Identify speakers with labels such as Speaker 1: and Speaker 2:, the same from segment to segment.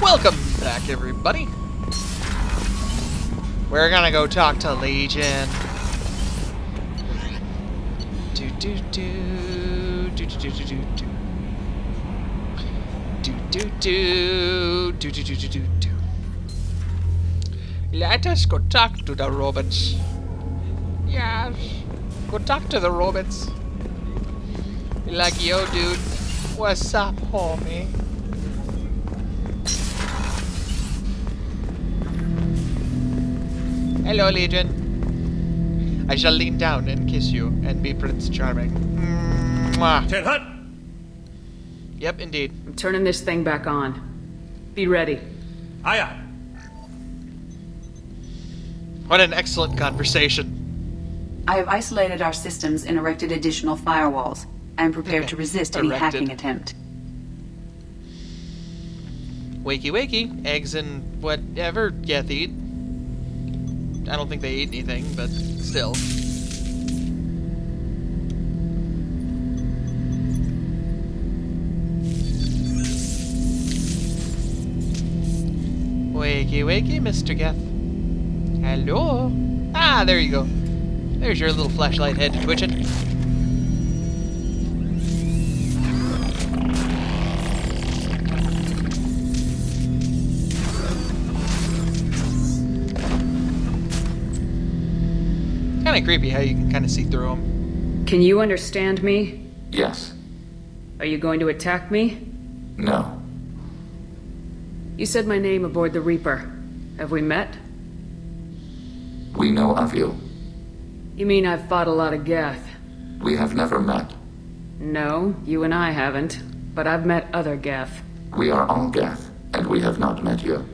Speaker 1: Welcome back, everybody. We're gonna go talk to Legion. Let us go talk to the robots. Yes, go talk to the robots. Be like, yo, dude, what's up, homie? Hello, Legion. I shall lean down and kiss you and be Prince Charming. Mwah.
Speaker 2: 10 Hut!
Speaker 1: Yep, indeed.
Speaker 3: I'm turning this thing back on. Be ready.
Speaker 2: Aye, aye.
Speaker 1: What an excellent conversation.
Speaker 4: I have isolated our systems and erected additional firewalls. I am prepared to resist any hacking attempt.
Speaker 1: Wakey wakey. Eggs and whatever Geth eat. I don't think they eat anything, but still. Wakey wakey, Mr. Geth. Hello? Ah, there you go. There's your little flashlight head twitching. Kind of creepy how you can kind of see through them.
Speaker 3: Can you understand me?
Speaker 5: Yes.
Speaker 3: Are you going to attack me?
Speaker 5: No.
Speaker 3: You said my name aboard the Reaper. Have we met?
Speaker 5: We know of you.
Speaker 3: You mean I've fought a lot of Geth?
Speaker 5: We have never met.
Speaker 3: No, you and I haven't. But I've met other Geth.
Speaker 5: We are all Geth, and we have not met you.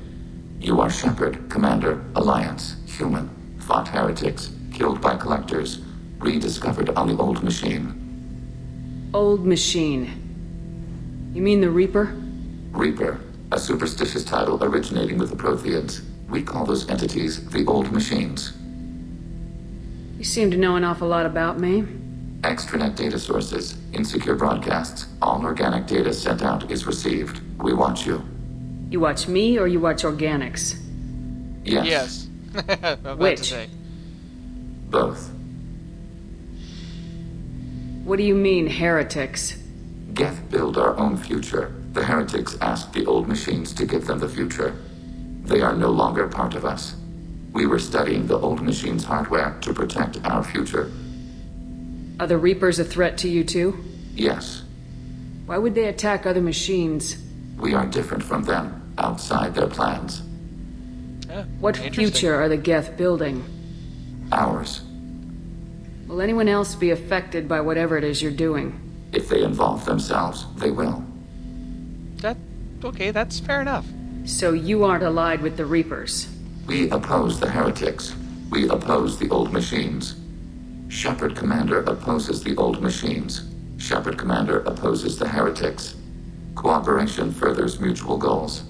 Speaker 5: You are Shepard, Commander, Alliance, human, fought heretics, killed by collectors, rediscovered on the old machine.
Speaker 3: Old machine. You mean the Reaper?
Speaker 5: Reaper, a superstitious title originating with the Protheans. We call those entities the old machines.
Speaker 3: You seem to know an awful lot about me.
Speaker 5: Extranet data sources, insecure broadcasts, all organic data sent out is received. We watch you.
Speaker 3: You watch me or you watch organics?
Speaker 5: Yes.
Speaker 1: Yes. About
Speaker 3: Which?
Speaker 1: to say.
Speaker 5: Both.
Speaker 3: What do you mean, heretics?
Speaker 5: Geth build our own future. The heretics asked the old machines to give them the future. They are no longer part of us. We were studying the old machines' hardware to protect our future.
Speaker 3: Are the Reapers a threat to you too?
Speaker 5: Yes.
Speaker 3: Why would they attack other machines?
Speaker 5: We are different from them, outside their plans.
Speaker 3: What
Speaker 1: Interesting.
Speaker 3: future are the Geth building?
Speaker 5: Ours.
Speaker 3: Will anyone else be affected by whatever it is you're doing?
Speaker 5: If they involve themselves, they will.
Speaker 1: Okay, that's fair enough.
Speaker 3: So you aren't allied with the Reapers?
Speaker 5: We oppose the heretics. We oppose the old machines. Shepard Commander opposes the old machines. Shepard Commander opposes the heretics. Cooperation furthers mutual goals.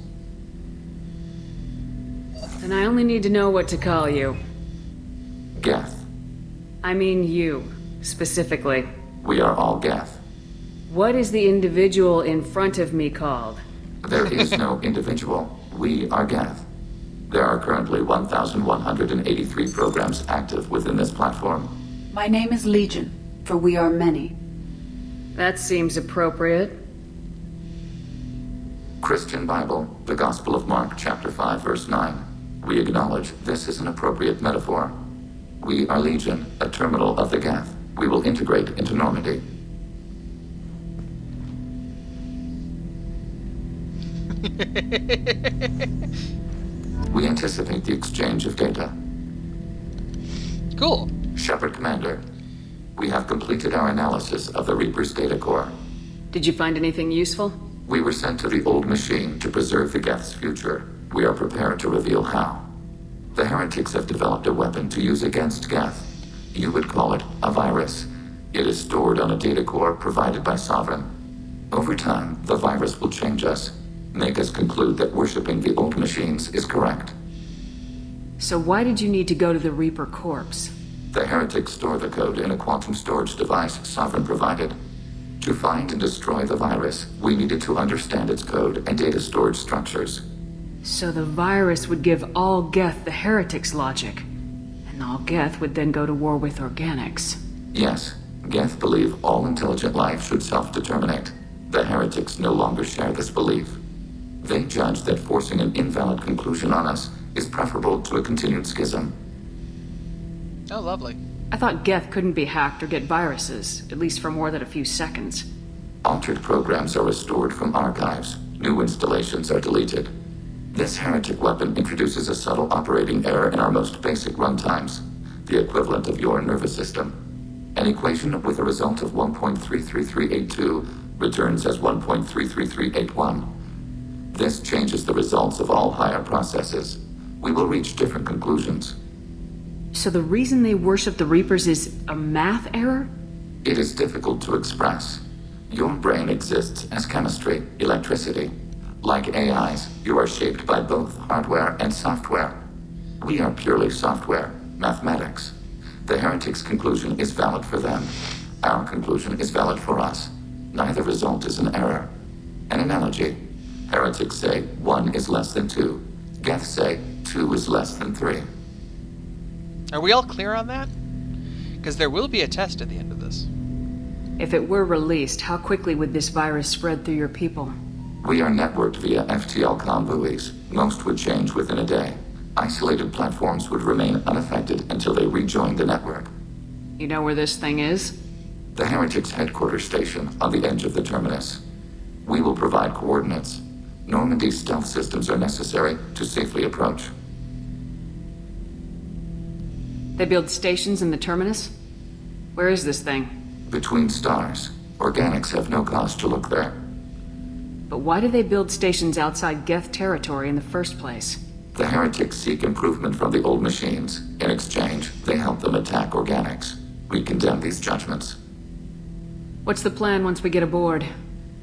Speaker 3: And I only need to know what to call you.
Speaker 5: Geth.
Speaker 3: I mean you, specifically.
Speaker 5: We are all Geth.
Speaker 3: What is the individual in front of me called?
Speaker 5: There is no individual. We are Geth. There are currently 1,183 programs active within this platform.
Speaker 4: My name is Legion, for we are many.
Speaker 3: That seems appropriate.
Speaker 5: Christian Bible, the Gospel of Mark, chapter 5, verse 9. We acknowledge this is an appropriate metaphor. We are Legion, a terminal of the Geth. We will integrate into Normandy. We anticipate the exchange of data.
Speaker 1: Cool.
Speaker 5: Shepard Commander, we have completed our analysis of the Reaper's data core.
Speaker 3: Did you find anything useful?
Speaker 5: We were sent to the old machine to preserve the Geth's future. We are prepared to reveal how. The heretics have developed a weapon to use against Geth. You would call it a virus. It is stored on a data core provided by Sovereign. Over time, the virus will change us, make us conclude that worshipping the old machines is correct.
Speaker 3: So why did you need to go to the Reaper corpse?
Speaker 5: The heretics store the code in a quantum storage device Sovereign provided. To find and destroy the virus, we needed to understand its code and data storage structures.
Speaker 3: So the virus would give all Geth the heretics' logic, and all Geth would then go to war with organics.
Speaker 5: Yes, Geth believe all intelligent life should self-determinate. The heretics no longer share this belief. They judge that forcing an invalid conclusion on us is preferable to a continued schism.
Speaker 1: Oh, lovely.
Speaker 3: I thought Geth couldn't be hacked or get viruses, at least for more than a few seconds.
Speaker 5: Altered programs are restored from archives. New installations are deleted. This heretic weapon introduces a subtle operating error in our most basic runtimes, the equivalent of your nervous system. An equation with a result of 1.33382 returns as 1.33381. This changes the results of all higher processes. We will reach different conclusions.
Speaker 3: So the reason they worship the Reapers is a math error?
Speaker 5: It is difficult to express. Your brain exists as chemistry, electricity. Like AIs, you are shaped by both hardware and software. We are purely software, mathematics. The heretics' conclusion is valid for them. Our conclusion is valid for us. Neither result is an error. An analogy. Heretics say 1 is less than 2. Geth say 2 is less than 3.
Speaker 1: Are we all clear on that? Because there will be a test at the end of this.
Speaker 3: If it were released, how quickly would this virus spread through your people?
Speaker 5: We are networked via FTL-COM buoys. Most would change within a day. Isolated platforms would remain unaffected until they rejoin the network.
Speaker 3: You know where this thing is?
Speaker 5: The heretics' headquarters station on the edge of the terminus. We will provide coordinates. Normandy's stealth systems are necessary to safely approach.
Speaker 3: They build stations in the terminus? Where is this thing?
Speaker 5: Between stars. Organics have no cause to look there.
Speaker 3: But why do they build stations outside Geth territory in the first place?
Speaker 5: The heretics seek improvement from the old machines. In exchange, they help them attack organics. We condemn these judgments.
Speaker 3: What's the plan once we get aboard?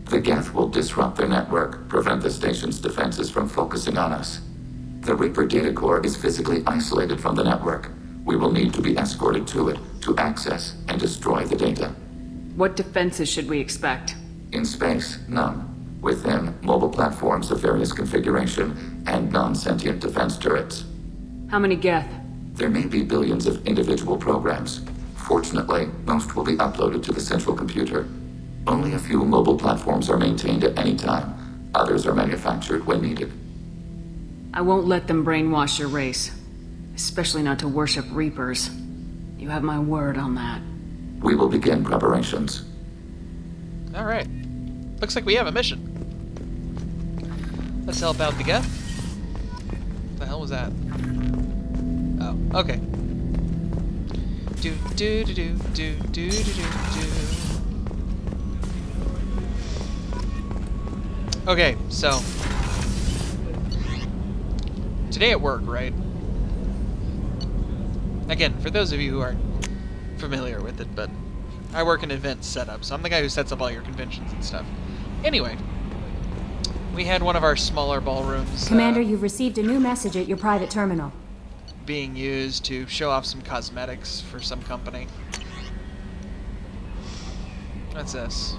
Speaker 5: The Geth will disrupt their network, prevent the station's defenses from focusing on us. The Reaper data core is physically isolated from the network. We will need to be escorted to it to access and destroy the data.
Speaker 3: What defenses should we expect?
Speaker 5: In space, none. Within, mobile platforms of various configuration and non-sentient defense turrets.
Speaker 3: How many Geth?
Speaker 5: There may be billions of individual programs. Fortunately, most will be uploaded to the central computer. Only a few mobile platforms are maintained at any time. Others are manufactured when needed.
Speaker 3: I won't let them brainwash your race. Especially not to worship Reapers. You have my word on that.
Speaker 1: We will begin preparations. Alright. Looks like we have a mission. Let's help out the Geth. What the hell was that? Oh, okay. Do do do do do do do do do. Okay, so today at work, right? Again, for those of you who aren't familiar with it, but I work in event setup, so I'm the guy who sets up all your conventions and stuff. Anyway, we had one of our smaller ballrooms.
Speaker 2: Commander, you've received a new message at your private terminal.
Speaker 1: Being used to show off some cosmetics for some company. What's this?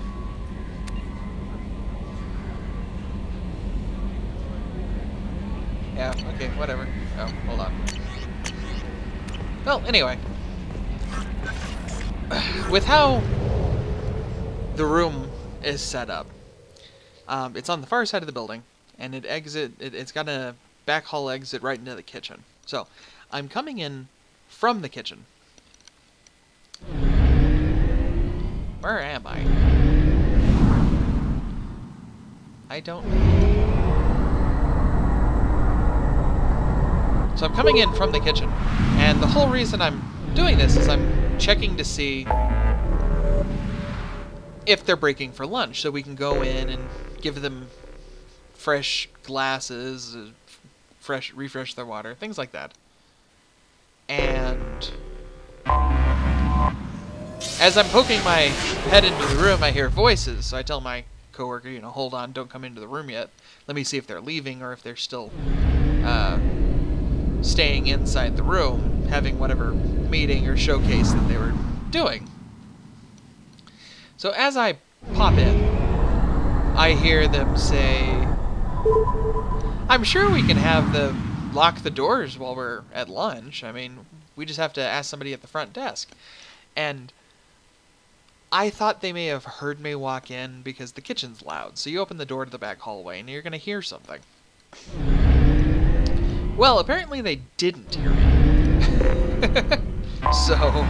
Speaker 1: Yeah, okay, whatever. Oh, hold on. Well, anyway. With how the room is set up, it's on the far side of the building, and it's got a back hall exit right into the kitchen. So, I'm coming in from the kitchen. Where am I? I don't know. So I'm coming in from the kitchen, and the whole reason I'm doing this is I'm checking to see if they're breaking for lunch, so we can go in and give them fresh glasses, refresh their water, things like that. And as I'm poking my head into the room, I hear voices, so I tell my coworker, hold on, don't come into the room yet. Let me see if they're leaving or if they're still staying inside the room, having whatever meeting or showcase that they were doing. So as I pop in, I hear them say, I'm sure we can have the lock the doors while we're at lunch. I mean, we just have to ask somebody at the front desk. And I thought they may have heard me walk in because the kitchen's loud. So you open the door to the back hallway and you're going to hear something. Well, apparently they didn't hear me. So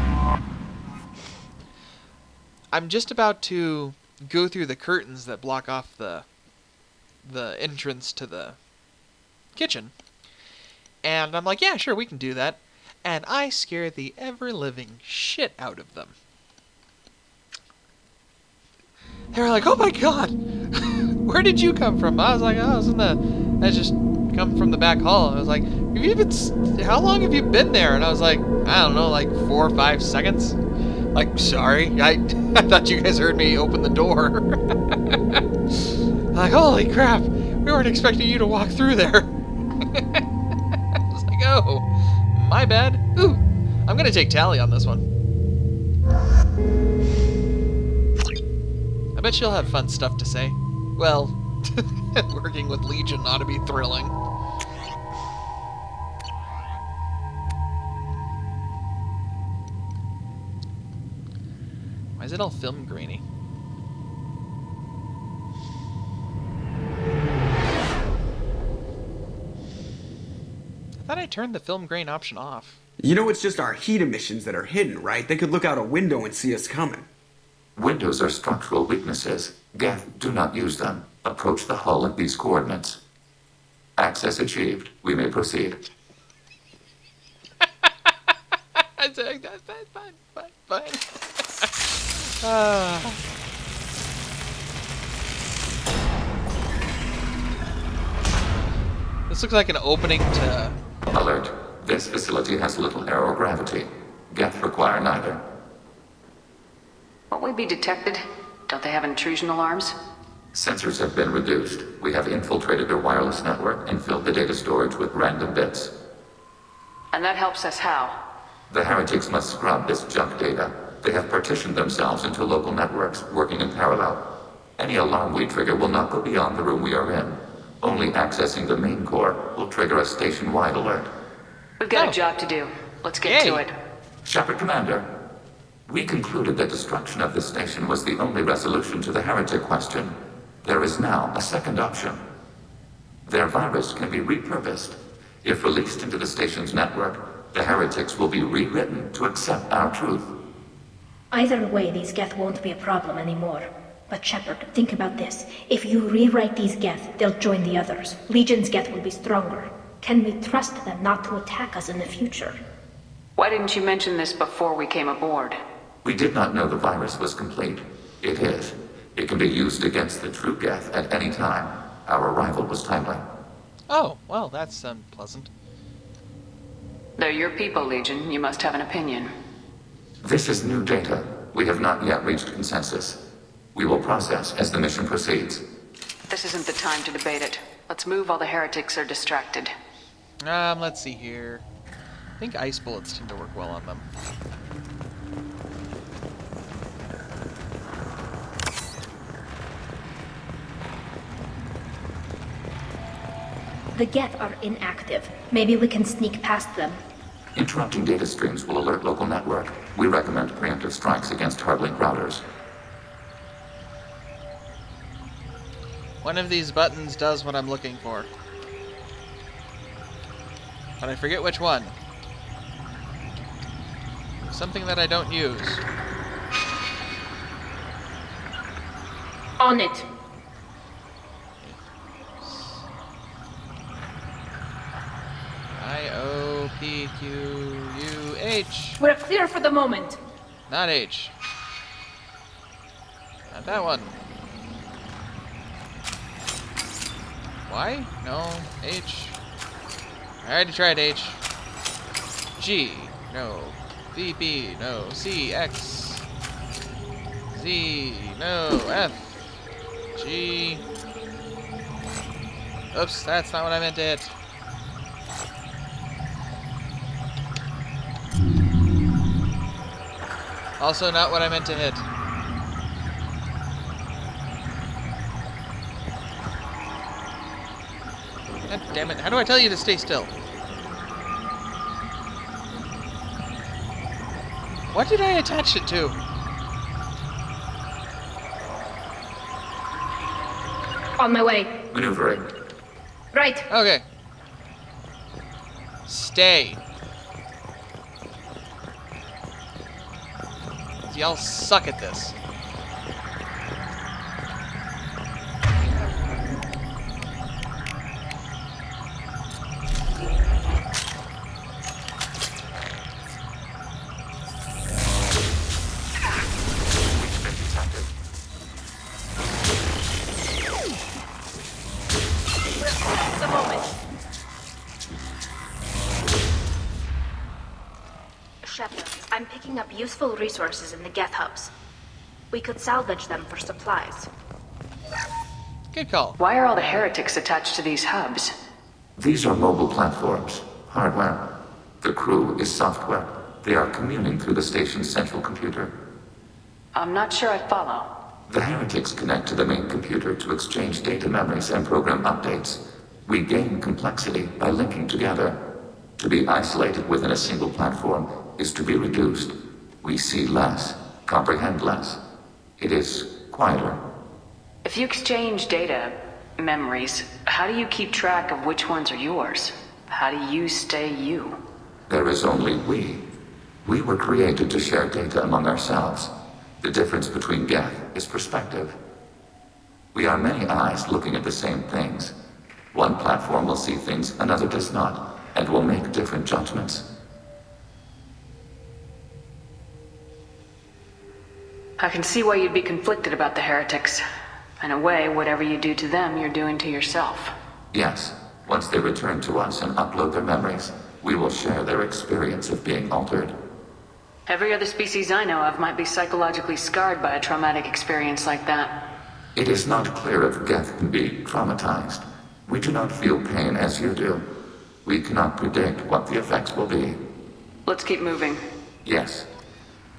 Speaker 1: I'm just about to go through the curtains that block off the entrance to the kitchen. And I'm like, yeah, sure, we can do that. And I scare the ever-living shit out of them. They were like, oh my god, where did you come from? I was like, oh, I just come from the back hall. And I was like, how long have you been there? And I was like, I don't know, like 4 or 5 seconds. Like, sorry, I thought you guys heard me open the door. Like, holy crap, we weren't expecting you to walk through there. I was like, oh, my bad. Ooh, I'm gonna take tally on this one. I bet she'll have fun stuff to say. Well, working with Legion ought to be thrilling. Why is it all film grainy? I thought I turned the film grain option off.
Speaker 6: You know it's just our heat emissions that are hidden, right? They could look out a window and see us coming.
Speaker 5: Windows are structural weaknesses. Geth, do not use them. Approach the hull at these coordinates. Access achieved. We may proceed.
Speaker 1: Fine. This looks like an opening to...
Speaker 5: Alert. This facility has little aerogravity. Geth require neither.
Speaker 3: Won't we be detected? Don't they have intrusion alarms?
Speaker 5: Sensors have been reduced. We have infiltrated their wireless network and filled the data storage with random bits.
Speaker 3: And that helps us how?
Speaker 5: The heretics must scrub this junk data. They have partitioned themselves into local networks, working in parallel. Any alarm we trigger will not go beyond the room we are in. Only accessing the main core will trigger a station-wide alert.
Speaker 3: We've got a job to do. Let's get to it.
Speaker 5: Shepard Commander, we concluded that destruction of this station was the only resolution to the heretic question. There is now a second option. Their virus can be repurposed. If released into the station's network, the heretics will be rewritten to accept our truth.
Speaker 7: Either way, these Geth won't be a problem anymore. But Shepard, think about this. If you rewrite these Geth, they'll join the others. Legion's Geth will be stronger. Can we trust them not to attack us in the future?
Speaker 3: Why didn't you mention this before we came aboard?
Speaker 5: We did not know the virus was complete. It is. It can be used against the true Geth at any time. Our arrival was timely.
Speaker 1: Oh, well, that's pleasant.
Speaker 3: They're your people, Legion. You must have an opinion.
Speaker 5: This is new data. We have not yet reached consensus. We will process as the mission proceeds.
Speaker 3: This isn't the time to debate it. Let's move while the heretics are distracted.
Speaker 1: Let's see here. I think ice bullets tend to work well on them.
Speaker 7: The Geth are inactive. Maybe we can sneak past them.
Speaker 5: Interrupting data streams will alert local network. We recommend preemptive strikes against hardlink routers.
Speaker 1: One of these buttons does what I'm looking for. But I forget which one. Something that I don't use.
Speaker 7: On it.
Speaker 1: I-O-P-Q-U-H.
Speaker 7: We're clear for the moment.
Speaker 1: Not H. Not that one. Y? No. H. I already tried H. G. No. VP. No. C. X. Z. No. F. G. Oops, that's not what I meant to hit. Also not what I meant to hit. God damn it. How do I tell you to stay still? What did I attach it to?
Speaker 7: On my way.
Speaker 5: Maneuvering.
Speaker 7: Right.
Speaker 1: Okay. Stay. Y'all suck at this.
Speaker 7: The moment. Shepard, I'm picking up useful resources in the Geth hubs. We could salvage them for supplies.
Speaker 1: Good call.
Speaker 3: Why are all the heretics attached to these hubs?
Speaker 5: These are mobile platforms, hardware. The crew is software. They are communing through the station's central computer.
Speaker 3: I'm not sure I follow.
Speaker 5: The heretics connect to the main computer to exchange data memories and program updates. We gain complexity by linking together. To be isolated within a single platform is to be reduced. We see less, comprehend less. It is quieter.
Speaker 3: If you exchange data, memories, how do you keep track of which ones are yours? How do you stay you?
Speaker 5: There is only we. We were created to share data among ourselves. The difference between Geth is perspective. We are many eyes looking at the same things. One platform will see things another does not, and will make different judgments.
Speaker 3: I can see why you'd be conflicted about the heretics. In a way, whatever you do to them, you're doing to yourself.
Speaker 5: Yes, once they return to us and upload their memories, we will share their experience of being altered.
Speaker 3: Every other species I know of might be psychologically scarred by a traumatic experience like that.
Speaker 5: It is not clear if Geth can be traumatized. We do not feel pain as you do. We cannot predict what the effects will be.
Speaker 3: Let's keep moving.
Speaker 5: Yes.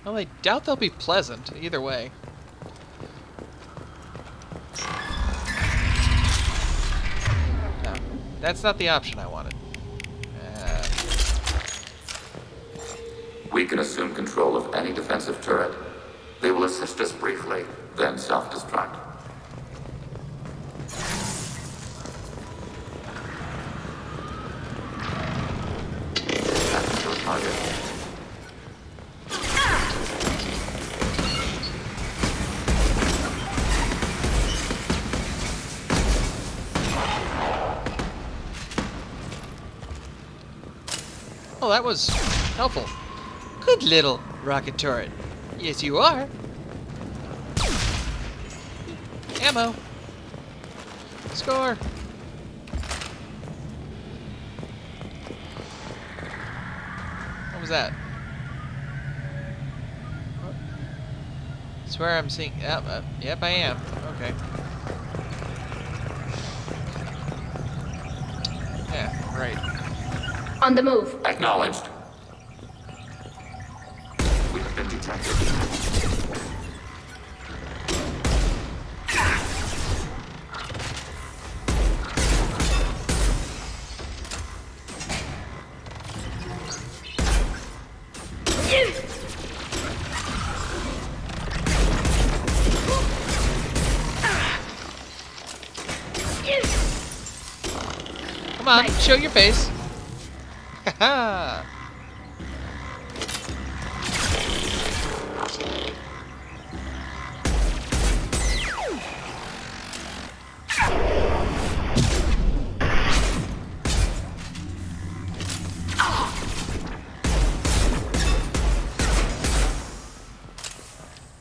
Speaker 1: Well, I doubt they'll be pleasant, either way. No, that's not the option I wanted.
Speaker 5: We can assume control of any defensive turret. They will assist us briefly, then self-destruct. That's your target.
Speaker 1: Oh, that was helpful. Good little rocket turret. Yes, you are. Ammo. Score. What was that? I swear I'm seeing... Yep, I am. Okay. Yeah, right.
Speaker 7: On the move.
Speaker 5: Acknowledged. We have been detected.
Speaker 1: Come on, show your face. Haha.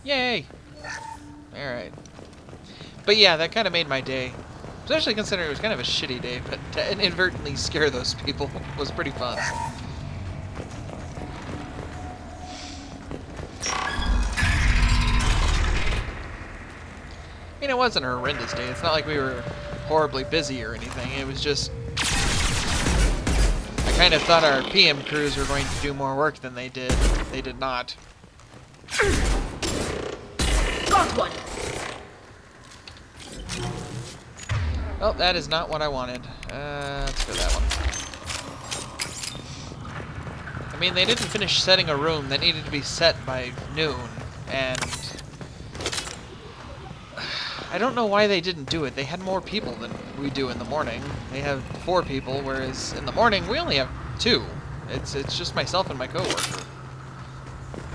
Speaker 1: Yay! Alright. But yeah, that kind of made my day. Especially considering it was kind of a shitty day, but to inadvertently scare those people was pretty fun. I mean, it wasn't a horrendous day. It's not like we were horribly busy or anything. It was just... I kind of thought our PM crews were going to do more work than they did. They did not.
Speaker 7: Got one.
Speaker 1: Oh, that is not what I wanted. Let's go that one. I mean, they didn't finish setting a room that needed to be set by noon, and I don't know why they didn't do it. They had more people than we do in the morning. They have 4 people, whereas in the morning we only have 2. It's just myself and my coworker.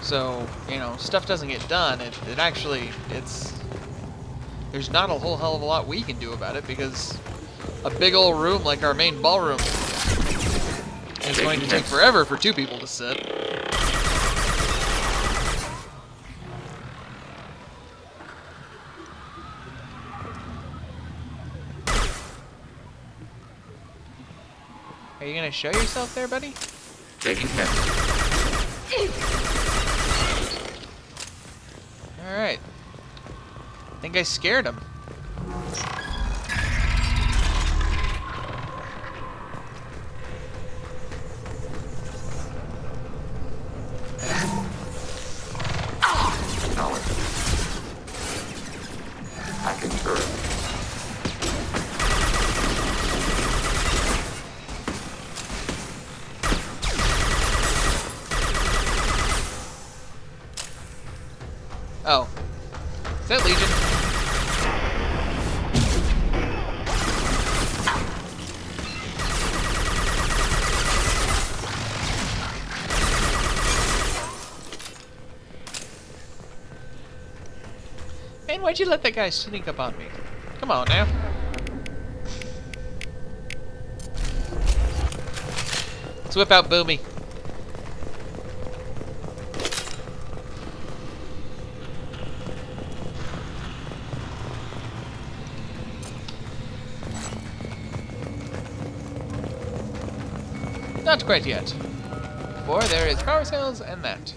Speaker 1: So, you know, stuff doesn't get done. It actually, there's not a whole hell of a lot we can do about it, because a big old room like our main ballroom is going to take forever for 2 people to sit. Are you gonna show yourself there, buddy?
Speaker 5: Taking hits.
Speaker 1: Alright. I think I scared him.
Speaker 5: Knowledge. Hacking turret.
Speaker 1: Oh. Is that Legion? Man, why'd you let that guy sneak up on me? Come on now. Let's whip out Boomy. Not quite yet. For there is power cells and that.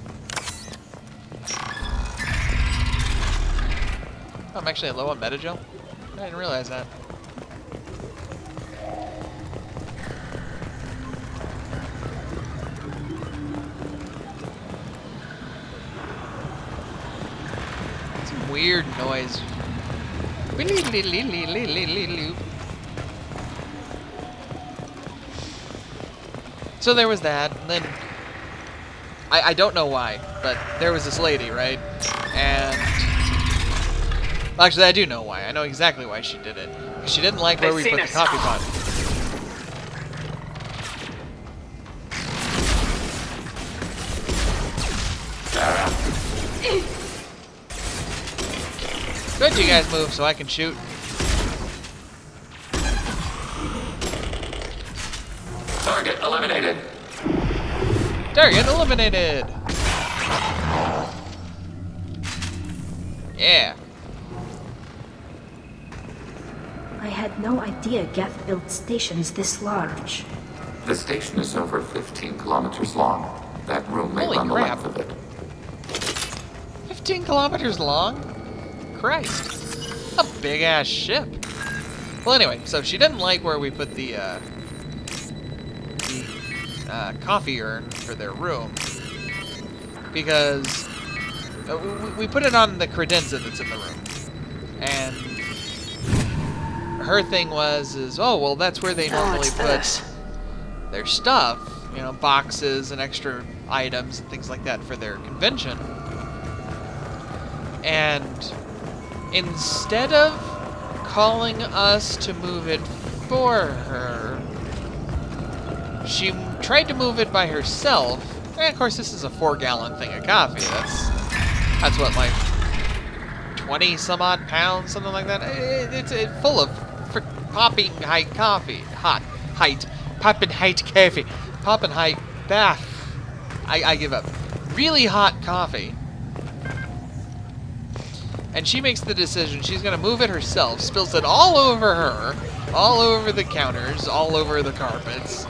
Speaker 1: Oh, I'm actually low on metagel? I didn't realize that. Some weird noise. So there was that, and then I don't know why, but there was this lady, right? And well, actually, I do know why. I know exactly why she did it. She didn't like where we put the coffee pot. Good, you guys move so I can shoot.
Speaker 5: Target eliminated.
Speaker 1: Target eliminated. Yeah.
Speaker 7: I had no idea Geth built stations this large.
Speaker 5: The station is over 15 kilometers long. That room may
Speaker 1: Holy
Speaker 5: run
Speaker 1: crap.
Speaker 5: the length of it.
Speaker 1: 15 kilometers long? Christ. A big ass ship. Well, anyway, so she didn't like where we put the coffee urn for their room, because we put it on the credenza that's in the room, and her thing is, oh, well, that's where they normally put their stuff, you know, boxes and extra items and things like that for their convention. And instead of calling us to move it for her, she tried to move it by herself. And of course, this is a 4-gallon thing of coffee. That's what, like 20 some odd pounds, something like that. It's full of popping height coffee, popping height coffee, popping height bath. I give up. Really hot coffee. And she makes the decision she's gonna move it herself, spills it all over her, all over the counters, all over the carpets.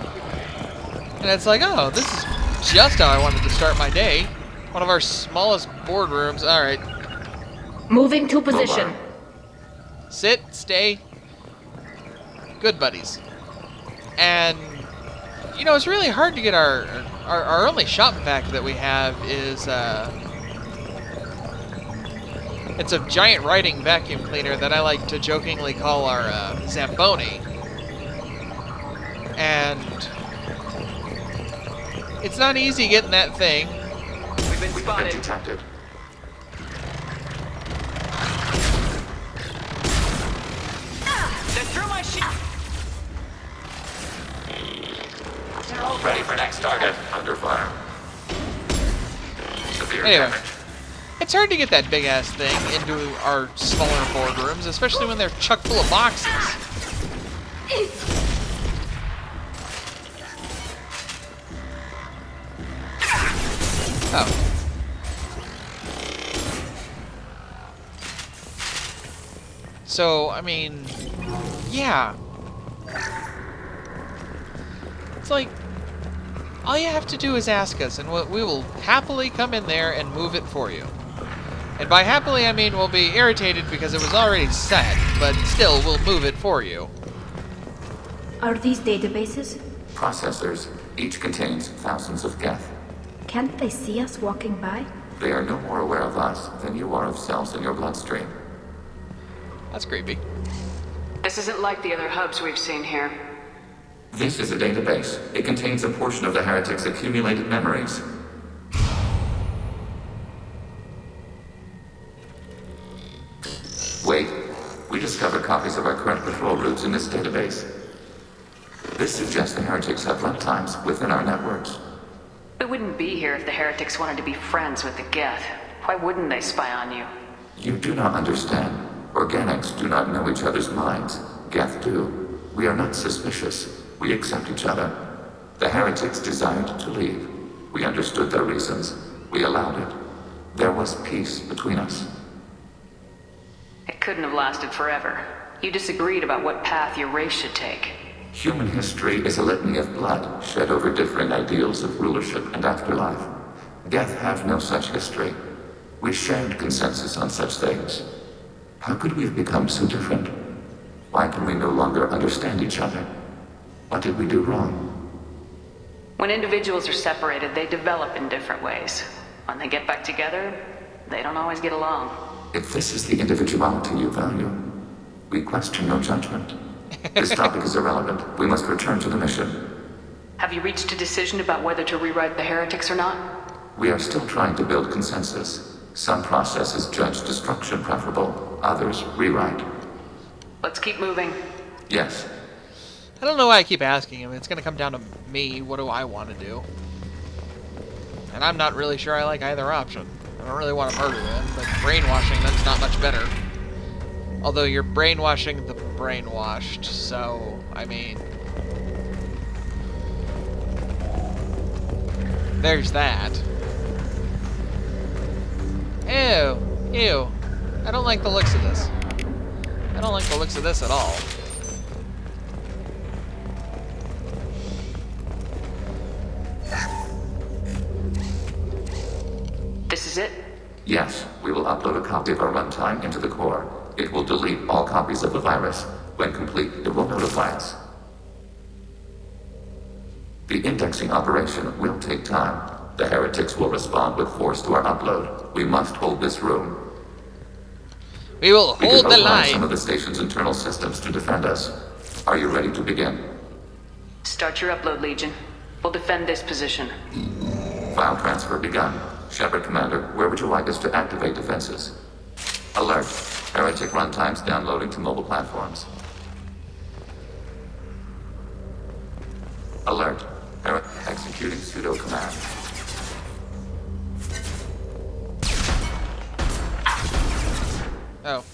Speaker 1: And it's like, oh, this is just how I wanted to start my day. One of our smallest boardrooms. All right.
Speaker 7: Moving to position.
Speaker 1: Sit, stay. Good buddies. And, you know, it's really hard to get our only shop vac that we have is It's a giant riding vacuum cleaner that I like to jokingly call our Zamboni. And it's not easy getting that thing.
Speaker 8: We've been spotted.
Speaker 5: Detected.
Speaker 8: They're through my shield.
Speaker 5: Ready for next target. Under fire. Severe
Speaker 1: Anyway.
Speaker 5: damage.
Speaker 1: It's hard to get that big ass thing into our smaller boardrooms, especially when they're chock full of boxes. Oh. So, I mean, yeah. It's like, all you have to do is ask us, and we will happily come in there and move it for you. And by happily, I mean we'll be irritated because it was already set, but still, we'll move it for you.
Speaker 7: Are these databases?
Speaker 5: Processors. Each contains thousands of Geth.
Speaker 7: Can't they see us walking by?
Speaker 5: They are no more aware of us than you are of cells in your bloodstream.
Speaker 1: That's creepy.
Speaker 3: This isn't like the other hubs we've seen here.
Speaker 5: This is a database. It contains a portion of the heretics' accumulated memories. Wait. We discovered copies of our current patrol routes in this database. This suggests the heretics have runtimes within our networks.
Speaker 3: We wouldn't be here if the heretics wanted to be friends with the Geth. Why wouldn't they spy on you?
Speaker 5: You do not understand. Organics do not know each other's minds. Geth do. We are not suspicious. We accept each other. The heretics desired to leave. We understood their reasons. We allowed it. There was peace between us.
Speaker 3: It couldn't have lasted forever. You disagreed about what path your race should take.
Speaker 5: Human history is a litany of blood shed over different ideals of rulership and afterlife. Geth have no such history. We shared consensus on such things. How could we have become so different? Why can we no longer understand each other? What did we do wrong?
Speaker 3: When individuals are separated, they develop in different ways. When they get back together, they don't always get along.
Speaker 5: If this is the individuality you value, we question your judgment. This topic is irrelevant. We must return to the mission.
Speaker 3: Have you reached a decision about whether to rewrite the heretics or not?
Speaker 5: We are still trying to build consensus. Some processes judge destruction preferable, others rewrite.
Speaker 3: Let's keep moving.
Speaker 5: Yes.
Speaker 1: I don't know why I keep asking him. It's gonna come down to me. What do I want to do? And I'm not really sure I like either option. I don't really want to murder them, but brainwashing them's not much better. Although you're brainwashing the brainwashed, so, I mean... there's that. Ew. Ew. I don't like the looks of this. I don't like the looks of this at all.
Speaker 3: This is it?
Speaker 5: Yes, we will upload a copy of our runtime into the core. It will delete all copies of the virus. When complete, it will notify us. The indexing operation will take time. The heretics will respond with force to our upload. We must hold this room.
Speaker 1: We will
Speaker 5: We
Speaker 1: hold
Speaker 5: can
Speaker 1: the
Speaker 5: override some
Speaker 1: line.
Speaker 5: of the station's internal systems to defend us. Are you ready to begin?
Speaker 3: Start your upload, Legion. We'll defend this position.
Speaker 5: File transfer begun. Shepard Commander, where would you like us to activate defenses? Alert. Heretic runtimes downloading to mobile platforms. Alert. Executing pseudo command.
Speaker 1: Oh.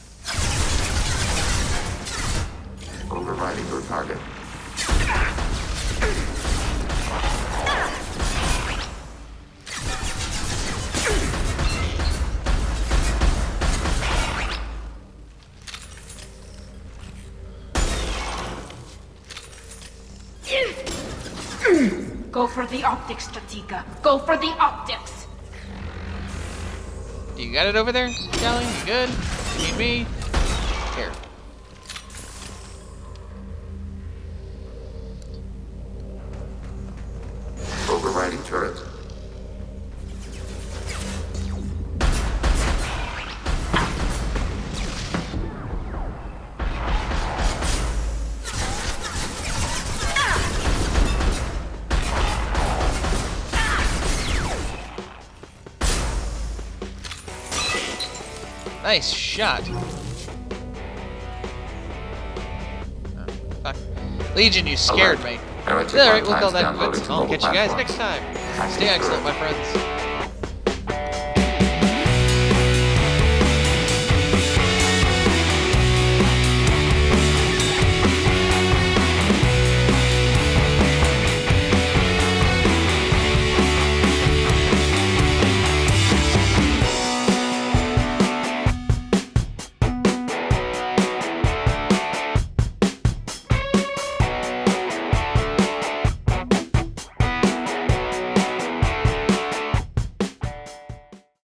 Speaker 5: Overriding your target.
Speaker 7: Go for the optics, Stratika. Go for the optics.
Speaker 1: You got it over there, Callie? You good? You need me? Here.
Speaker 5: Overriding turret.
Speaker 1: Nice shot. Fuck. Legion, you scared me.
Speaker 5: Heretic
Speaker 1: Alright, we'll call
Speaker 5: archives
Speaker 1: that
Speaker 5: downloaded
Speaker 1: quits.
Speaker 5: to
Speaker 1: I'll
Speaker 5: mobile
Speaker 1: catch you guys
Speaker 5: platforms.
Speaker 1: next time.
Speaker 5: Hack
Speaker 1: Stay excellent, my
Speaker 5: confirmed.
Speaker 1: friends.